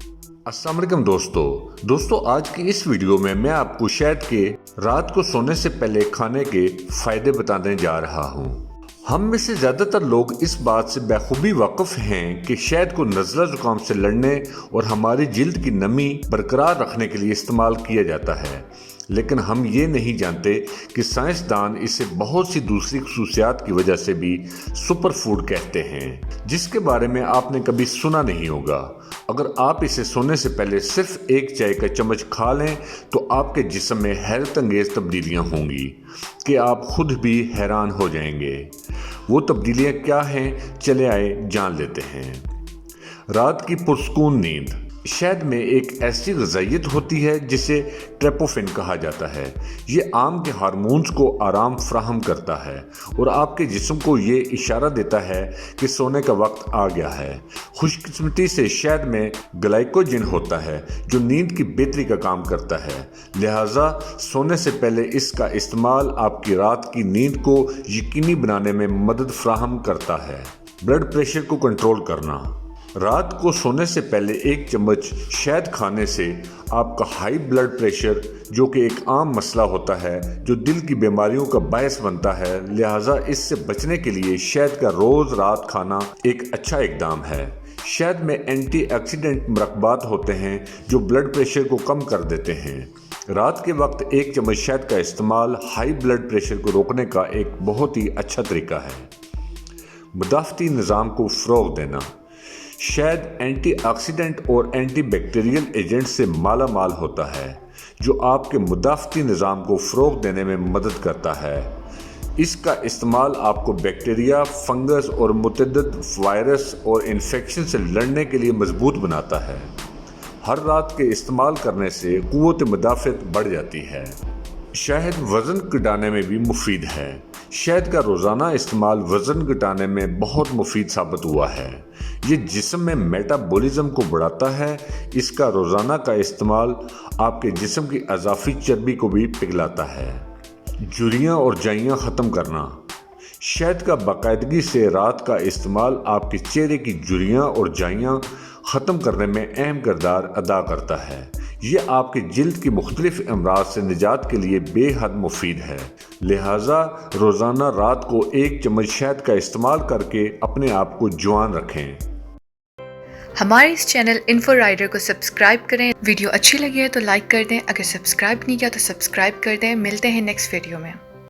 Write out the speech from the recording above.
अस्सलाम वालेकुम दोस्तों आज की इस वीडियो में मैं आपको शहद के रात को सोने से पहले खाने के फायदे बताने जा रहा हूँ। हम में से ज़्यादातर लोग इस बात से बखूबी वाकिफ़ हैं कि शहद को नज़ला ज़ुकाम से लड़ने और हमारी जिल्द की नमी बरकरार रखने के लिए इस्तेमाल किया जाता है, लेकिन हम ये नहीं जानते कि साइंसदान इसे बहुत सी दूसरी खसूसियात की वजह से भी सुपर फूड कहते हैं, जिसके बारे में आपने कभी सुना नहीं होगा। अगर आप इसे सोने से पहले सिर्फ एक चाय का चम्मच खा लें तो आपके जिस्म में हैरत अंगेज़ तब्दीलियाँ होंगी कि आप खुद भी हैरान हो जाएंगे। वो तब्दीलियाँ क्या हैं, चले आए जान लेते हैं। रात की पुरसकून नींद। शहद में एक ऐसी ग़िज़ाइयत होती है जिसे ट्रेपोफिन कहा जाता है। ये आम के हार्मोन्स को आराम फराहम करता है और आपके जिस्म को ये इशारा देता है कि सोने का वक्त आ गया है। खुशकिस्मती से शहद में ग्लाइकोजन होता है जो नींद की बेहतरी का काम करता है, लिहाजा सोने से पहले इसका इस्तेमाल आपकी रात की नींद को यकीनी बनाने में मदद फराहम करता है। ब्लड प्रेशर को कंट्रोल करना। रात को सोने से पहले एक चम्मच शहद खाने से आपका हाई ब्लड प्रेशर, जो कि एक आम मसला होता है जो दिल की बीमारियों का बायस बनता है, लिहाजा इससे बचने के लिए शहद का रोज़ रात खाना एक अच्छा इकदाम है। शहद में एंटीऑक्सीडेंट मरकबात होते हैं जो ब्लड प्रेशर को कम कर देते हैं। रात के वक्त एक चम्मच शहद का इस्तेमाल हाई ब्लड प्रेशर को रोकने का एक बहुत ही अच्छा तरीका है। मुदाफ़ती निज़ाम को फ़रोग़ देना। शहद एंटीऑक्सीडेंट और एंटी बैक्टीरियल एजेंट से माला माल होता है जो आपके मुदाफ़ती निज़ाम को फ़रोग़ देने में मदद करता है। इसका इस्तेमाल आपको बैक्टीरिया, फंगस और मुतअद्दिद वायरस और इन्फेक्शन से लड़ने के लिए मजबूत बनाता है। हर रात के इस्तेमाल करने से क़ुव्वत मुदाफ़त बढ़ जाती है। शहद वज़न घटाने में भी मुफीद है। शहद का रोज़ाना इस्तेमाल वज़न घटाने में बहुत मुफीद साबित हुआ है। ये जिस्म में मेटाबॉलिज्म को बढ़ाता है। इसका रोज़ाना का इस्तेमाल आपके जिस्म की अज़ाफ़ी चर्बी को भी पिघलाता है। झुर्रियाँ और जाइयाँ ख़त्म करना। शहद का बाकायदगी से रात का इस्तेमाल आपके चेहरे की झुर्रियाँ और जाइयाँ ख़त्म करने में अहम किरदार अदा करता है। ये आपके जिल्द की मुख्तलिफ अमराज से निजात के लिए बेहद मुफीद है, लिहाजा रोज़ाना रात को एक चम्मच शहद का इस्तेमाल करके अपने आप को जवान रखें। हमारे इस चैनल इन्फो राइडर को सब्सक्राइब करें। वीडियो अच्छी लगी है तो लाइक कर दें। अगर सब्सक्राइब नहीं किया तो सब्सक्राइब कर दें। मिलते हैं नेक्स्ट वीडियो में।